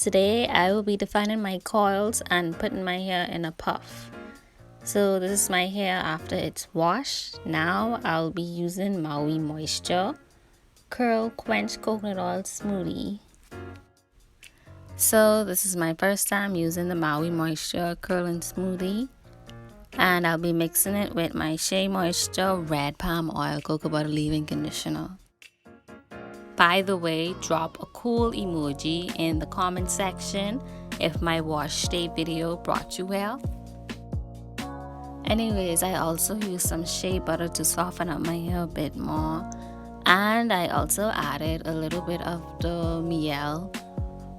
Today I will be defining my coils and putting my hair in a puff. So this is my hair after it's washed. Now I'll be using Maui Moisture Curl Quench Coconut Oil Smoothie. So this is my first time using the Maui Moisture Curling Smoothie. And I'll be mixing it with my Shea Moisture Red Palm Oil Cocoa Butter Leave-In Conditioner. By the way, drop a cool emoji in the comment section if my wash day video brought you well. Anyways, I also used some Shea Butter to soften up my hair a bit more. And I also added a little bit of the Mielle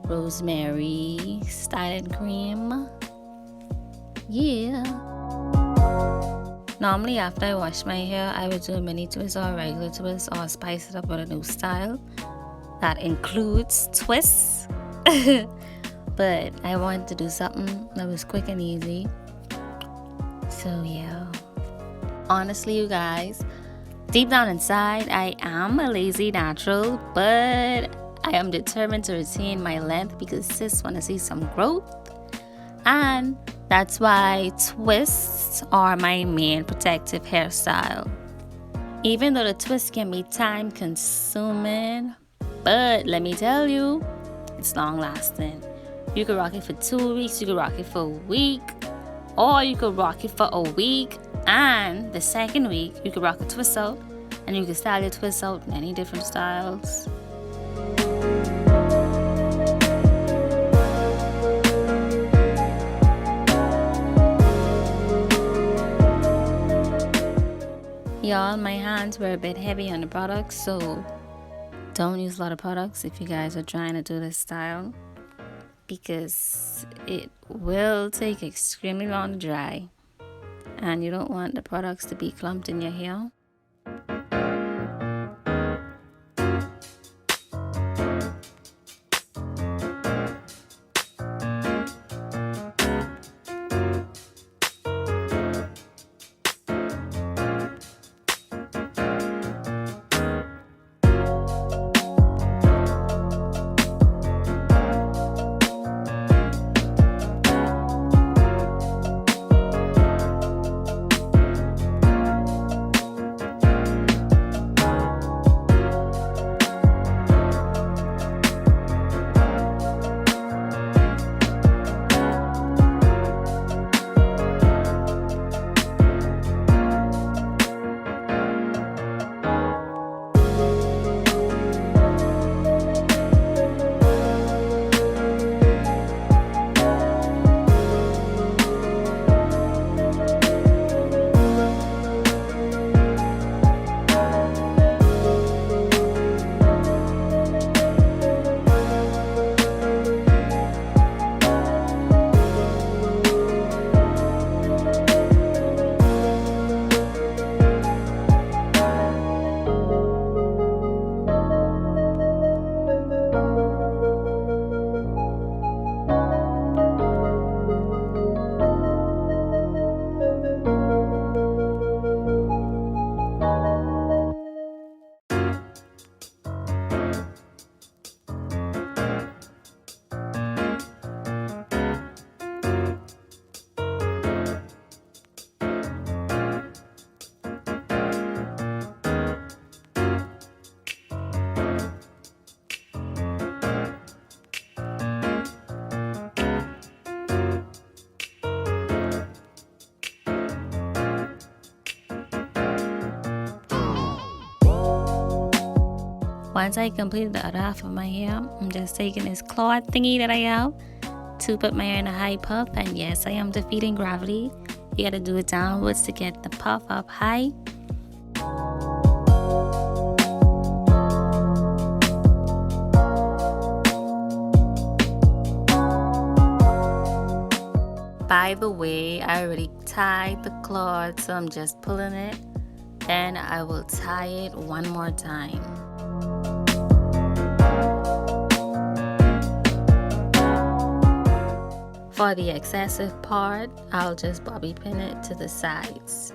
Rosemary styling cream. Yeah. Normally after I wash my hair, I would do a mini twist or a regular twist or spice it up with a new style. That includes twists. But I wanted to do something that was quick and easy. So yeah. Honestly, you guys, deep down inside, I am a lazy natural, but I am determined to retain my length because sis want to see some growth. And that's why twists are my main protective hairstyle. Even though the twists can be time consuming, but let me tell you, it's long lasting. You could rock it for 2 weeks, you could rock it for a week, or you could rock it for a week, and the second week you could rock a twist out, and you can style your twist out in any different styles. Y'all, my hands were a bit heavy on the products, so don't use a lot of products if you guys are trying to do this style, because it will take extremely long to dry and you don't want the products to be clumped in your hair. Once I completed the other half of my hair, I'm just taking this cloth thingy that I have to put my hair in a high puff. And yes, I am defeating gravity. You gotta do it downwards to get the puff up high. By the way, I already tied the cloth, so I'm just pulling it. Then I will tie it one more time. For the excessive part, I'll just bobby pin it to the sides.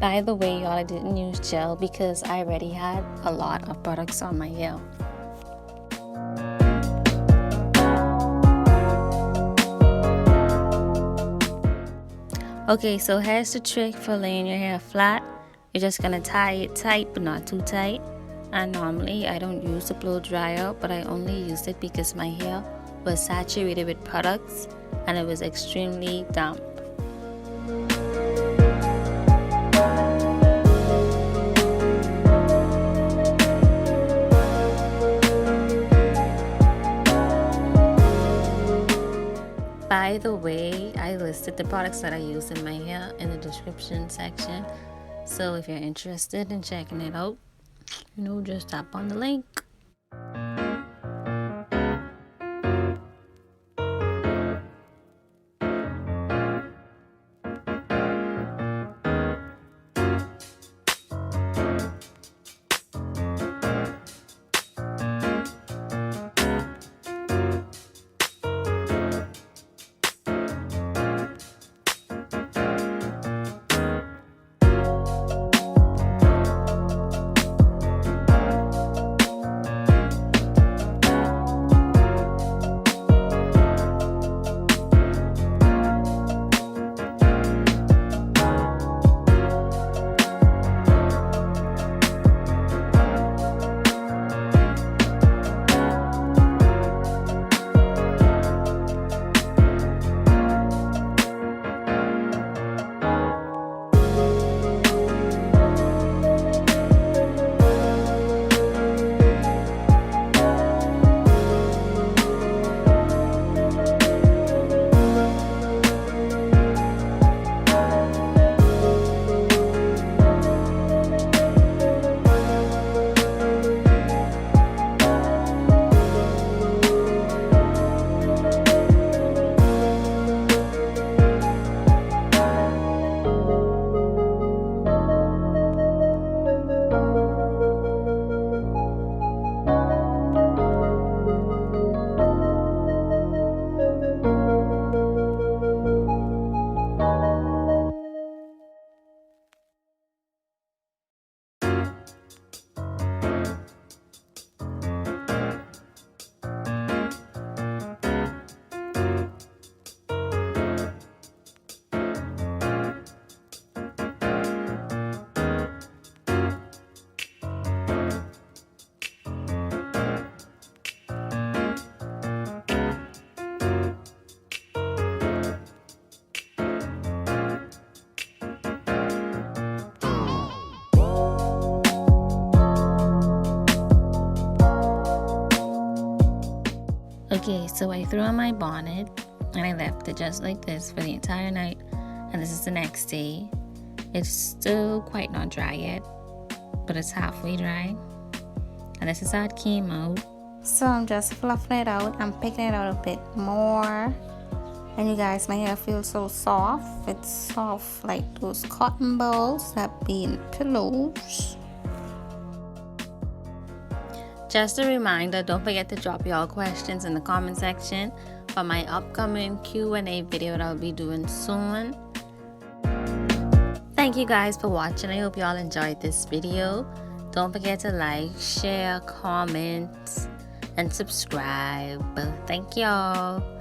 By the way, y'all, I didn't use gel because I already had a lot of products on my hair. Okay, so here's the trick for laying your hair flat. You're just gonna tie it tight, but not too tight. And normally I don't use the blow dryer, but I only used it because my hair was saturated with products and it was extremely damp. By the way, I listed the products that I use in my hair in the description section. So if you're interested in checking it out, just tap on the link. Okay, so I threw on my bonnet and I left it just like this for the entire night, and this is the next day. It's still quite not dry yet, but it's halfway dry, and this is how it came out. So I'm just fluffing it out. I'm picking it out a bit more, and you guys, my hair feels so soft. It's soft like those cotton balls that be in pillows. Just a reminder, don't forget to drop your questions in the comment section for my upcoming Q&A video that I'll be doing soon. Thank you guys for watching. I hope you all enjoyed this video. Don't forget to like, share, comment, and subscribe. Thank y'all.